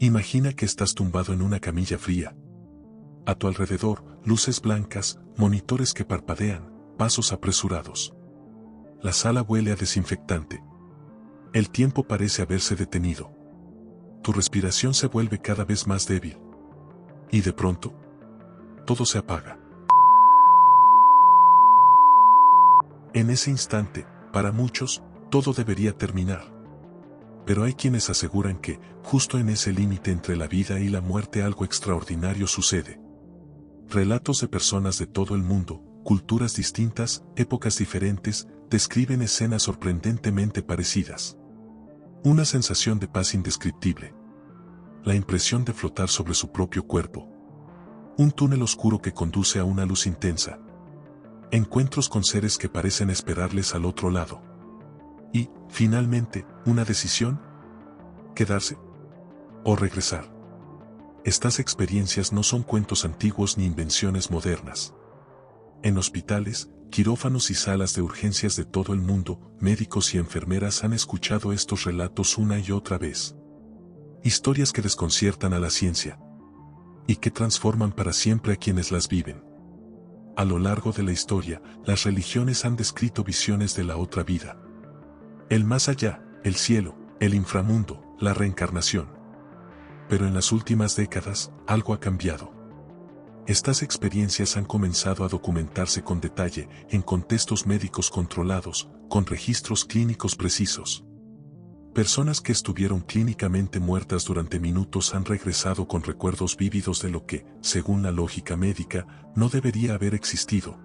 Imagina que estás tumbado en una camilla fría. A tu alrededor, luces blancas, monitores que parpadean, pasos apresurados. La sala huele a desinfectante. El tiempo parece haberse detenido. Tu respiración se vuelve cada vez más débil. Y de pronto, todo se apaga. En ese instante, para muchos, todo debería terminar. Pero hay quienes aseguran que, justo en ese límite entre la vida y la muerte, algo extraordinario sucede. Relatos de personas de todo el mundo, culturas distintas, épocas diferentes, describen escenas sorprendentemente parecidas. Una sensación de paz indescriptible. La impresión de flotar sobre su propio cuerpo. Un túnel oscuro que conduce a una luz intensa. Encuentros con seres que parecen esperarles al otro lado. Y, finalmente, una decisión: quedarse o regresar. Estas experiencias no son cuentos antiguos ni invenciones modernas. En hospitales, quirófanos y salas de urgencias de todo el mundo, médicos y enfermeras han escuchado estos relatos una y otra vez. Historias que desconciertan a la ciencia y que transforman para siempre a quienes las viven. A lo largo de la historia, las religiones han descrito visiones de la otra vida. El más allá, el cielo, el inframundo, la reencarnación. Pero en las últimas décadas, algo ha cambiado. Estas experiencias han comenzado a documentarse con detalle, en contextos médicos controlados, con registros clínicos precisos. Personas que estuvieron clínicamente muertas durante minutos han regresado con recuerdos vívidos de lo que, según la lógica médica, no debería haber existido.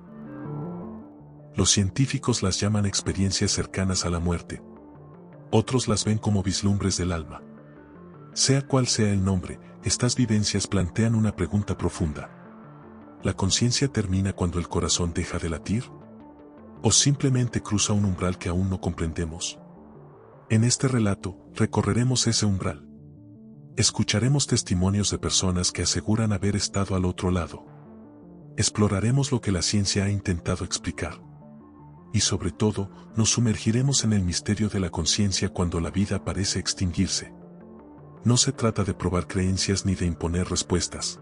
Los científicos las llaman experiencias cercanas a la muerte. Otros las ven como vislumbres del alma. Sea cual sea el nombre, estas vivencias plantean una pregunta profunda. ¿La conciencia termina cuando el corazón deja de latir? ¿O simplemente cruza un umbral que aún no comprendemos? En este relato, recorreremos ese umbral. Escucharemos testimonios de personas que aseguran haber estado al otro lado. Exploraremos lo que la ciencia ha intentado explicar. Y sobre todo, nos sumergiremos en el misterio de la conciencia cuando la vida parece extinguirse. No se trata de probar creencias ni de imponer respuestas.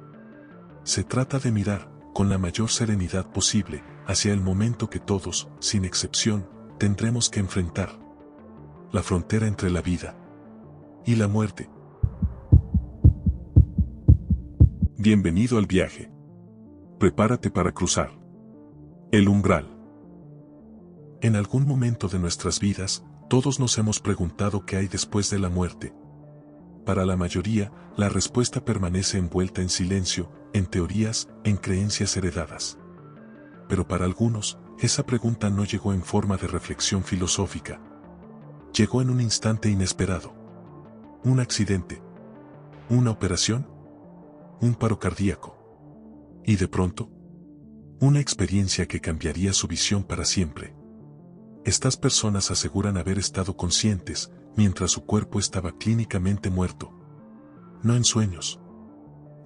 Se trata de mirar, con la mayor serenidad posible, hacia el momento que todos, sin excepción, tendremos que enfrentar. La frontera entre la vida y la muerte. Bienvenido al viaje. Prepárate para cruzar el umbral. En algún momento de nuestras vidas, todos nos hemos preguntado qué hay después de la muerte. Para la mayoría, la respuesta permanece envuelta en silencio, en teorías, en creencias heredadas. Pero para algunos, esa pregunta no llegó en forma de reflexión filosófica. Llegó en un instante inesperado. Un accidente. Una operación. Un paro cardíaco. Y de pronto, una experiencia que cambiaría su visión para siempre. Estas personas aseguran haber estado conscientes, mientras su cuerpo estaba clínicamente muerto. No en sueños.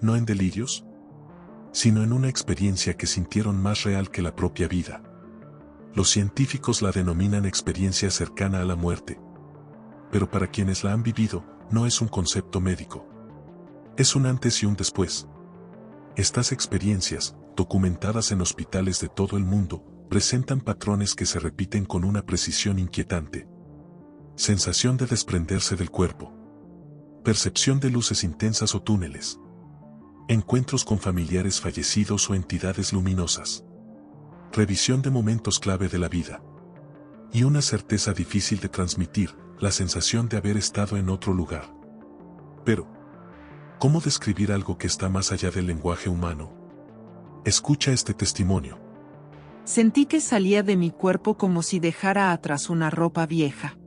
No en delirios. Sino en una experiencia que sintieron más real que la propia vida. Los científicos la denominan experiencia cercana a la muerte. Pero para quienes la han vivido, no es un concepto médico. Es un antes y un después. Estas experiencias, documentadas en hospitales de todo el mundo, presentan patrones que se repiten con una precisión inquietante. Sensación de desprenderse del cuerpo. Percepción de luces intensas o túneles. Encuentros con familiares fallecidos o entidades luminosas. Revisión de momentos clave de la vida. Y una certeza difícil de transmitir, la sensación de haber estado en otro lugar. Pero, ¿cómo describir algo que está más allá del lenguaje humano? Escucha este testimonio. Sentí que salía de mi cuerpo como si dejara atrás una ropa vieja.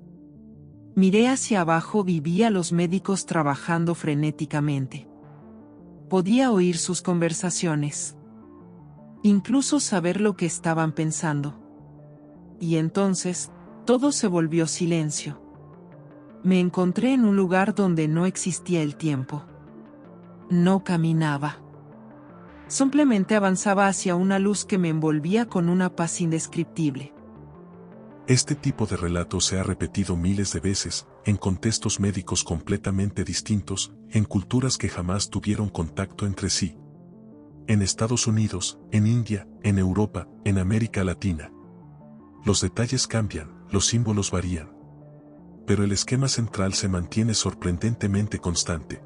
Miré hacia abajo y vi a los médicos trabajando frenéticamente. Podía oír sus conversaciones. Incluso saber lo que estaban pensando. Y entonces, todo se volvió silencio. Me encontré en un lugar donde no existía el tiempo. No caminaba. Simplemente avanzaba hacia una luz que me envolvía con una paz indescriptible. Este tipo de relato se ha repetido miles de veces, en contextos médicos completamente distintos, en culturas que jamás tuvieron contacto entre sí. En Estados Unidos, en India, en Europa, en América Latina. Los detalles cambian, los símbolos varían. Pero el esquema central se mantiene sorprendentemente constante.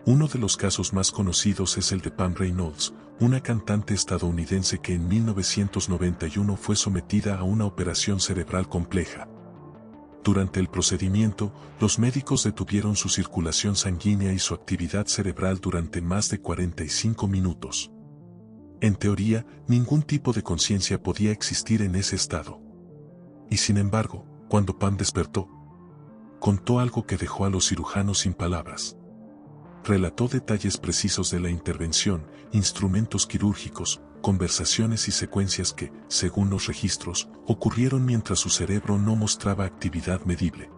Uno de los casos más conocidos es el de Pam Reynolds, una cantante estadounidense que en 1991 fue sometida a una operación cerebral compleja. Durante el procedimiento, los médicos detuvieron su circulación sanguínea y su actividad cerebral durante más de 45 minutos. En teoría, ningún tipo de conciencia podía existir en ese estado. Y sin embargo, cuando Pam despertó, contó algo que dejó a los cirujanos sin palabras. Relató detalles precisos de la intervención, instrumentos quirúrgicos, conversaciones y secuencias que, según los registros, ocurrieron mientras su cerebro no mostraba actividad medible.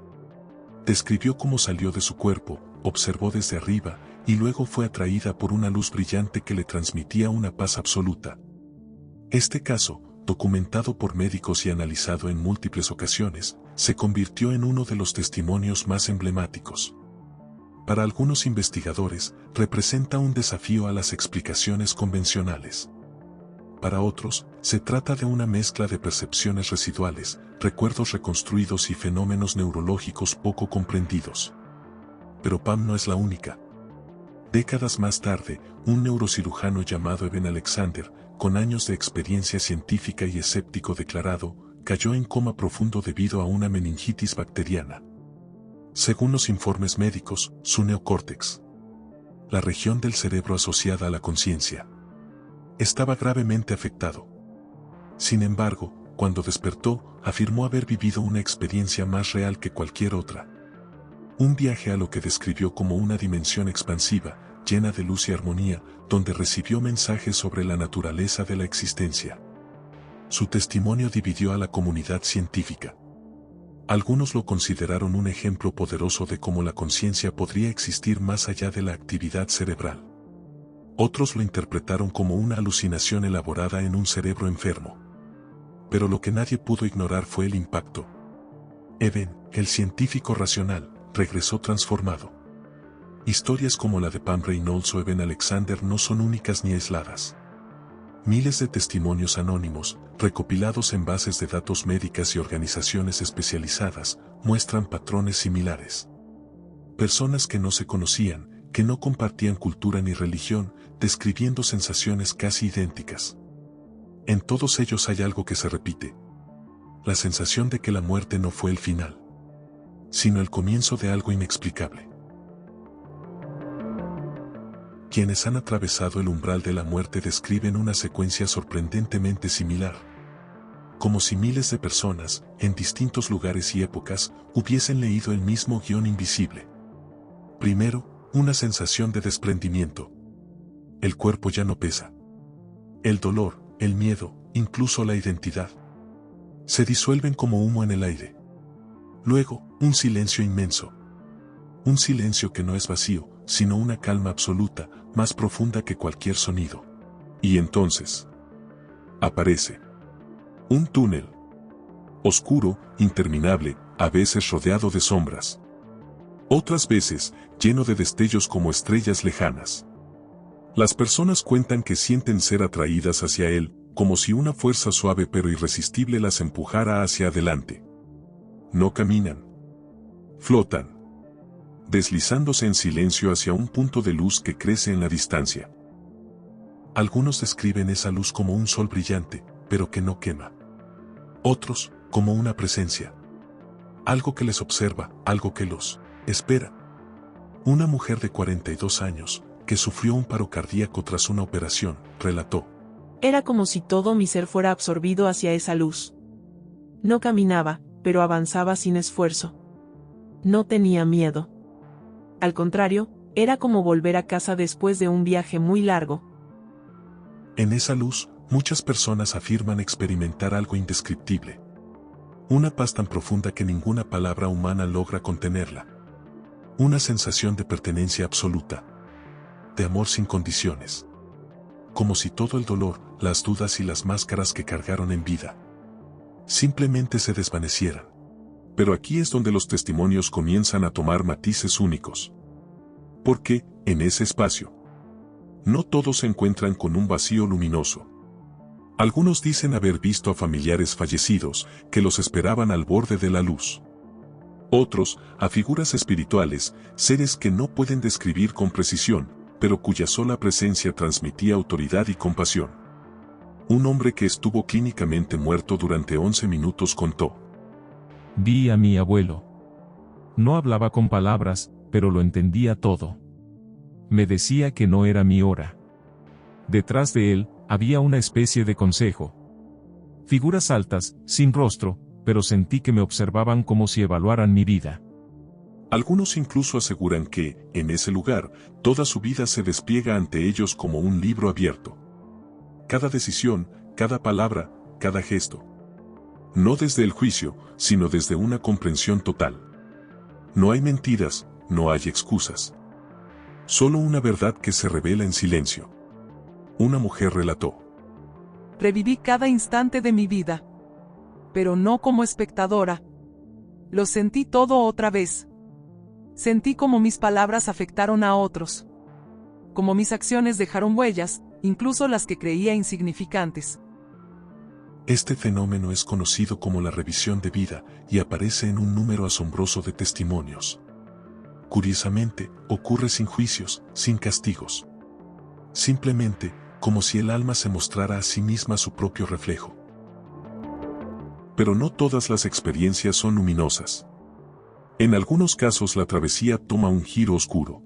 Describió cómo salió de su cuerpo, observó desde arriba, y luego fue atraída por una luz brillante que le transmitía una paz absoluta. Este caso, documentado por médicos y analizado en múltiples ocasiones, se convirtió en uno de los testimonios más emblemáticos. Para algunos investigadores, representa un desafío a las explicaciones convencionales. Para otros, se trata de una mezcla de percepciones residuales, recuerdos reconstruidos y fenómenos neurológicos poco comprendidos. Pero Pam no es la única. Décadas más tarde, un neurocirujano llamado Eben Alexander, con años de experiencia científica y escéptico declarado, cayó en coma profundo debido a una meningitis bacteriana. Según los informes médicos, su neocórtex, la región del cerebro asociada a la conciencia, estaba gravemente afectado. Sin embargo, cuando despertó, afirmó haber vivido una experiencia más real que cualquier otra. Un viaje a lo que describió como una dimensión expansiva, llena de luz y armonía, donde recibió mensajes sobre la naturaleza de la existencia. Su testimonio dividió a la comunidad científica. Algunos lo consideraron un ejemplo poderoso de cómo la conciencia podría existir más allá de la actividad cerebral. Otros lo interpretaron como una alucinación elaborada en un cerebro enfermo. Pero lo que nadie pudo ignorar fue el impacto. Eben, el científico racional, regresó transformado. Historias como la de Pam Reynolds o Eben Alexander no son únicas ni aisladas. Miles de testimonios anónimos, recopilados en bases de datos médicas y organizaciones especializadas, muestran patrones similares. Personas que no se conocían, que no compartían cultura ni religión, describiendo sensaciones casi idénticas. En todos ellos hay algo que se repite. La sensación de que la muerte no fue el final, sino el comienzo de algo inexplicable. Quienes han atravesado el umbral de la muerte describen una secuencia sorprendentemente similar. Como si miles de personas, en distintos lugares y épocas, hubiesen leído el mismo guión invisible. Primero, una sensación de desprendimiento. El cuerpo ya no pesa. El dolor, el miedo, incluso la identidad, se disuelven como humo en el aire. Luego, un silencio inmenso. Un silencio que no es vacío, sino una calma absoluta, más profunda que cualquier sonido. Y entonces aparece un túnel. Oscuro, interminable, a veces rodeado de sombras. Otras veces, lleno de destellos como estrellas lejanas. Las personas cuentan que sienten ser atraídas hacia él, como si una fuerza suave pero irresistible las empujara hacia adelante. No caminan. Flotan, deslizándose en silencio hacia un punto de luz que crece en la distancia. Algunos describen esa luz como un sol brillante, pero que no quema. Otros, como una presencia. Algo que les observa, algo que los espera. Una mujer de 42 años, que sufrió un paro cardíaco tras una operación, relató. Era como si todo mi ser fuera absorbido hacia esa luz. No caminaba, pero avanzaba sin esfuerzo. No tenía miedo. Al contrario, era como volver a casa después de un viaje muy largo. En esa luz, muchas personas afirman experimentar algo indescriptible. Una paz tan profunda que ninguna palabra humana logra contenerla. Una sensación de pertenencia absoluta. De amor sin condiciones. Como si todo el dolor, las dudas y las máscaras que cargaron en vida simplemente se desvanecieran. Pero aquí es donde los testimonios comienzan a tomar matices únicos. Porque, en ese espacio, no todos se encuentran con un vacío luminoso. Algunos dicen haber visto a familiares fallecidos que los esperaban al borde de la luz. Otros, a figuras espirituales, seres que no pueden describir con precisión, pero cuya sola presencia transmitía autoridad y compasión. Un hombre que estuvo clínicamente muerto durante 11 minutos contó: Vi a mi abuelo. No hablaba con palabras, pero lo entendía todo. Me decía que no era mi hora. Detrás de él, había una especie de consejo. Figuras altas, sin rostro, pero sentí que me observaban como si evaluaran mi vida. Algunos incluso aseguran que, en ese lugar, toda su vida se despliega ante ellos como un libro abierto. Cada decisión, cada palabra, cada gesto. No desde el juicio, sino desde una comprensión total. No hay mentiras, no hay excusas. Solo una verdad que se revela en silencio. Una mujer relató: Reviví cada instante de mi vida. Pero no como espectadora. Lo sentí todo otra vez. Sentí como mis palabras afectaron a otros. Como mis acciones dejaron huellas, incluso las que creía insignificantes. Este fenómeno es conocido como la revisión de vida y aparece en un número asombroso de testimonios. Curiosamente, ocurre sin juicios, sin castigos. Simplemente, como si el alma se mostrara a sí misma su propio reflejo. Pero no todas las experiencias son luminosas. En algunos casos la travesía toma un giro oscuro.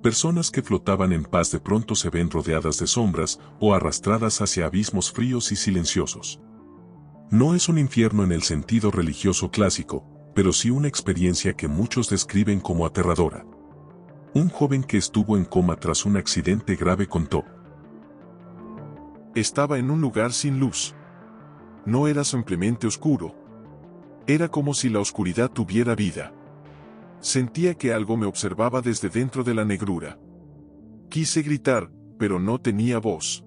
Personas que flotaban en paz de pronto se ven rodeadas de sombras o arrastradas hacia abismos fríos y silenciosos. No es un infierno en el sentido religioso clásico, pero sí una experiencia que muchos describen como aterradora. Un joven que estuvo en coma tras un accidente grave contó: Estaba en un lugar sin luz. No era simplemente oscuro. Era como si la oscuridad tuviera vida. Sentía que algo me observaba desde dentro de la negrura. Quise gritar, pero no tenía voz.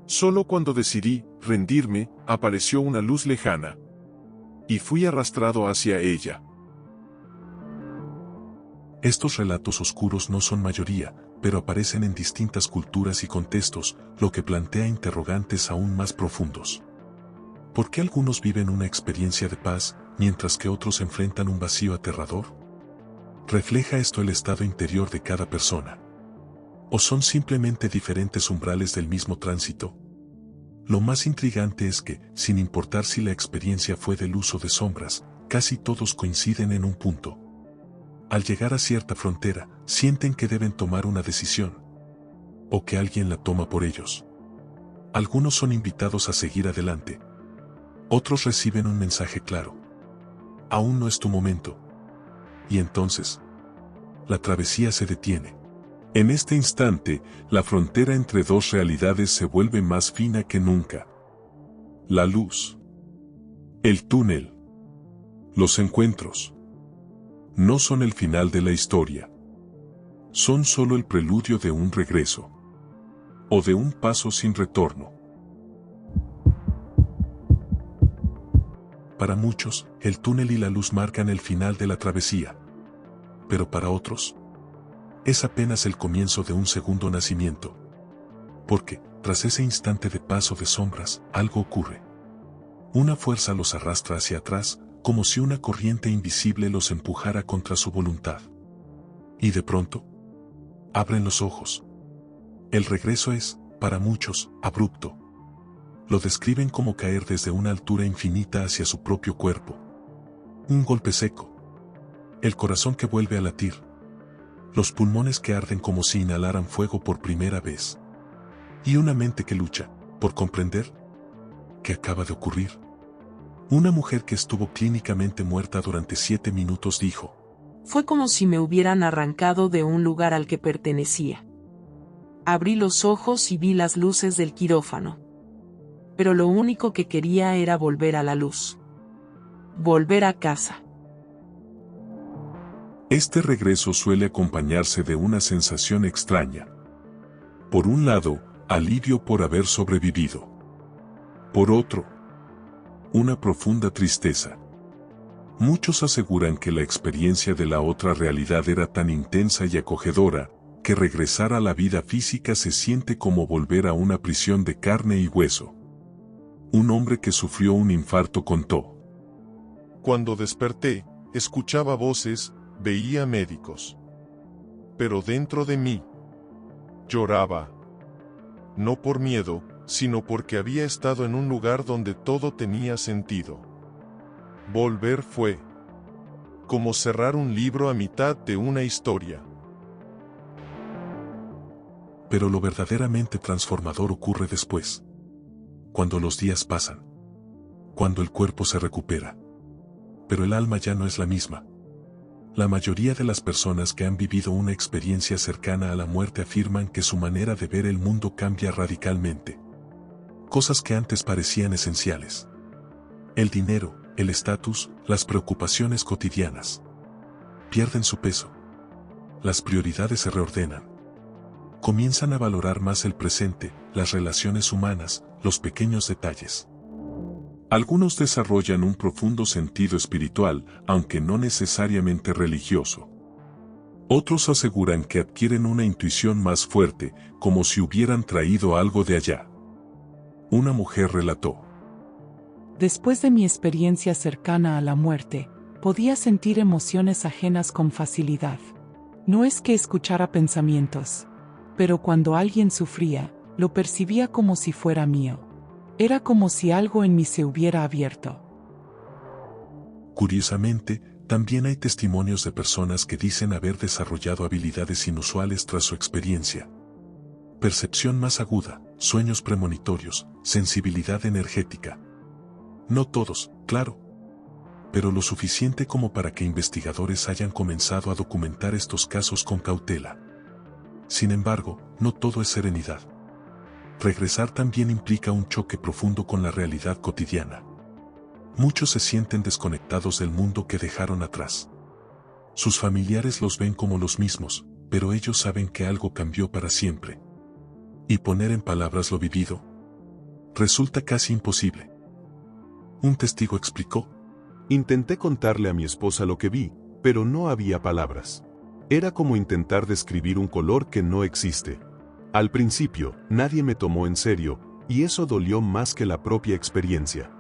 Solo cuando decidí rendirme, apareció una luz lejana. Y fui arrastrado hacia ella. Estos relatos oscuros no son mayoría, pero aparecen en distintas culturas y contextos, lo que plantea interrogantes aún más profundos. ¿Por qué algunos viven una experiencia de paz, mientras que otros enfrentan un vacío aterrador? ¿Refleja esto el estado interior de cada persona? ¿O son simplemente diferentes umbrales del mismo tránsito? Lo más intrigante es que, sin importar si la experiencia fue del uso de sombras, casi todos coinciden en un punto. Al llegar a cierta frontera, sienten que deben tomar una decisión. O que alguien la toma por ellos. Algunos son invitados a seguir adelante. Otros reciben un mensaje claro. Aún no es tu momento. Y entonces, la travesía se detiene. En este instante, la frontera entre dos realidades se vuelve más fina que nunca. La luz. El túnel. Los encuentros. No son el final de la historia. Son solo el preludio de un regreso. O de un paso sin retorno. Para muchos, el túnel y la luz marcan el final de la travesía. Pero para otros, es apenas el comienzo de un segundo nacimiento. Porque, tras ese instante de paso de sombras, algo ocurre. Una fuerza los arrastra hacia atrás, como si una corriente invisible los empujara contra su voluntad. Y de pronto, abren los ojos. El regreso es, para muchos, abrupto. Lo describen como caer desde una altura infinita hacia su propio cuerpo. Un golpe seco. El corazón que vuelve a latir. Los pulmones que arden como si inhalaran fuego por primera vez. Y una mente que lucha, por comprender, ¿qué acaba de ocurrir? Una mujer que estuvo clínicamente muerta durante 7 minutos dijo: Fue como si me hubieran arrancado de un lugar al que pertenecía. Abrí los ojos y vi las luces del quirófano. Pero lo único que quería era volver a la luz. Volver a casa. Este regreso suele acompañarse de una sensación extraña. Por un lado, alivio por haber sobrevivido. Por otro, una profunda tristeza. Muchos aseguran que la experiencia de la otra realidad era tan intensa y acogedora, que regresar a la vida física se siente como volver a una prisión de carne y hueso. Un hombre que sufrió un infarto contó: Cuando desperté, escuchaba voces, veía médicos. Pero dentro de mí, lloraba. No por miedo, sino porque había estado en un lugar donde todo tenía sentido. Volver fue como cerrar un libro a mitad de una historia. Pero lo verdaderamente transformador ocurre después. Cuando los días pasan. Cuando el cuerpo se recupera. Pero el alma ya no es la misma. La mayoría de las personas que han vivido una experiencia cercana a la muerte afirman que su manera de ver el mundo cambia radicalmente. Cosas que antes parecían esenciales. El dinero, el estatus, las preocupaciones cotidianas. Pierden su peso. Las prioridades se reordenan. Comienzan a valorar más el presente, las relaciones humanas, los pequeños detalles. Algunos desarrollan un profundo sentido espiritual, aunque no necesariamente religioso. Otros aseguran que adquieren una intuición más fuerte, como si hubieran traído algo de allá. Una mujer relató: Después de mi experiencia cercana a la muerte, podía sentir emociones ajenas con facilidad. No es que escuchara pensamientos, pero cuando alguien sufría, lo percibía como si fuera mío. Era como si algo en mí se hubiera abierto. Curiosamente, también hay testimonios de personas que dicen haber desarrollado habilidades inusuales tras su experiencia. Percepción más aguda, sueños premonitorios, sensibilidad energética. No todos, claro. Pero lo suficiente como para que investigadores hayan comenzado a documentar estos casos con cautela. Sin embargo, no todo es serenidad. Regresar también implica un choque profundo con la realidad cotidiana. Muchos se sienten desconectados del mundo que dejaron atrás. Sus familiares los ven como los mismos, pero ellos saben que algo cambió para siempre. Y poner en palabras lo vivido resulta casi imposible. Un testigo explicó: Intenté contarle a mi esposa lo que vi, pero no había palabras. Era como intentar describir un color que no existe. Al principio, nadie me tomó en serio, y eso dolió más que la propia experiencia.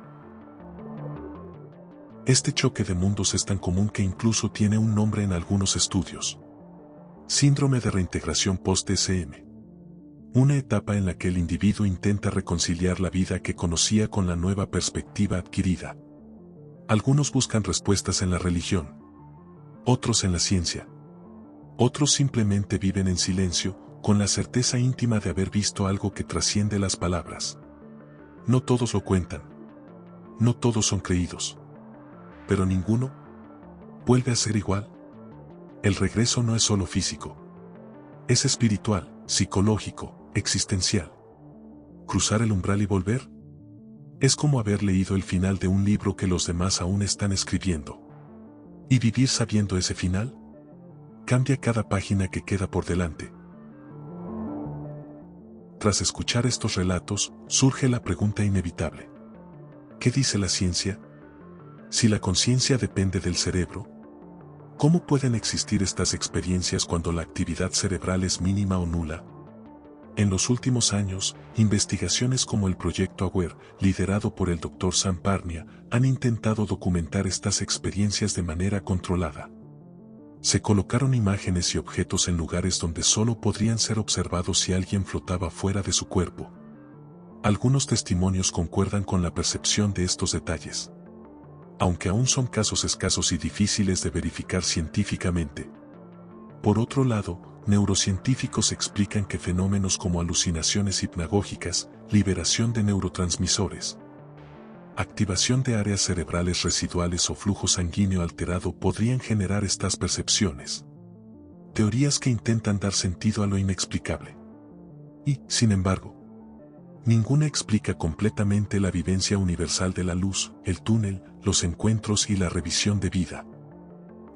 Este choque de mundos es tan común que incluso tiene un nombre en algunos estudios. Síndrome de reintegración post-SM. Una etapa en la que el individuo intenta reconciliar la vida que conocía con la nueva perspectiva adquirida. Algunos buscan respuestas en la religión. Otros en la ciencia. Otros simplemente viven en silencio, con la certeza íntima de haber visto algo que trasciende las palabras. No todos lo cuentan. No todos son creídos. Pero ninguno vuelve a ser igual. El regreso no es solo físico. Es espiritual, psicológico, existencial. Cruzar el umbral y volver es como haber leído el final de un libro que los demás aún están escribiendo. Y vivir sabiendo ese final cambia cada página que queda por delante. Tras escuchar estos relatos, surge la pregunta inevitable: ¿qué dice la ciencia? Si la conciencia depende del cerebro, ¿cómo pueden existir estas experiencias cuando la actividad cerebral es mínima o nula? En los últimos años, investigaciones como el Proyecto AWARE, liderado por el Dr. Sam Parnia, han intentado documentar estas experiencias de manera controlada. Se colocaron imágenes y objetos en lugares donde solo podrían ser observados si alguien flotaba fuera de su cuerpo. Algunos testimonios concuerdan con la percepción de estos detalles, aunque aún son casos escasos y difíciles de verificar científicamente. Por otro lado, neurocientíficos explican que fenómenos como alucinaciones hipnagógicas, liberación de neurotransmisores, activación de áreas cerebrales residuales o flujo sanguíneo alterado podrían generar estas percepciones. Teorías que intentan dar sentido a lo inexplicable. Y, sin embargo, ninguna explica completamente la vivencia universal de la luz, el túnel, los encuentros y la revisión de vida.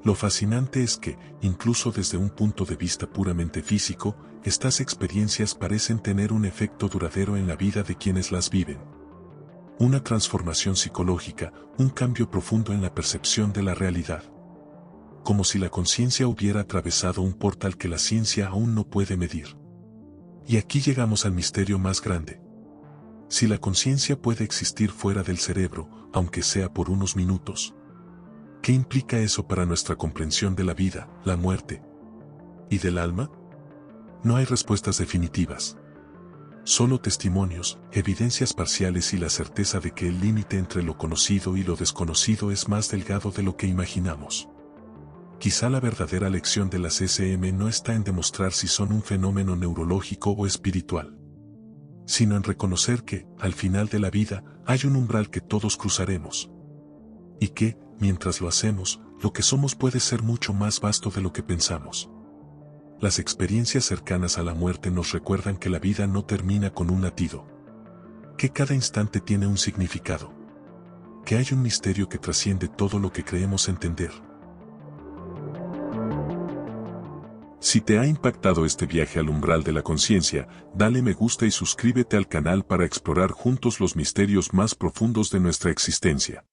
Lo fascinante es que, incluso desde un punto de vista puramente físico, estas experiencias parecen tener un efecto duradero en la vida de quienes las viven. Una transformación psicológica, un cambio profundo en la percepción de la realidad. Como si la conciencia hubiera atravesado un portal que la ciencia aún no puede medir. Y aquí llegamos al misterio más grande. Si la conciencia puede existir fuera del cerebro, aunque sea por unos minutos, ¿qué implica eso para nuestra comprensión de la vida, la muerte y del alma? No hay respuestas definitivas. Solo testimonios, evidencias parciales y la certeza de que el límite entre lo conocido y lo desconocido es más delgado de lo que imaginamos. Quizá la verdadera lección de las SM no está en demostrar si son un fenómeno neurológico o espiritual, sino en reconocer que, al final de la vida, hay un umbral que todos cruzaremos. Y que, mientras lo hacemos, lo que somos puede ser mucho más vasto de lo que pensamos. Las experiencias cercanas a la muerte nos recuerdan que la vida no termina con un latido, que cada instante tiene un significado, que hay un misterio que trasciende todo lo que creemos entender. Si te ha impactado este viaje al umbral de la conciencia, dale me gusta y suscríbete al canal para explorar juntos los misterios más profundos de nuestra existencia.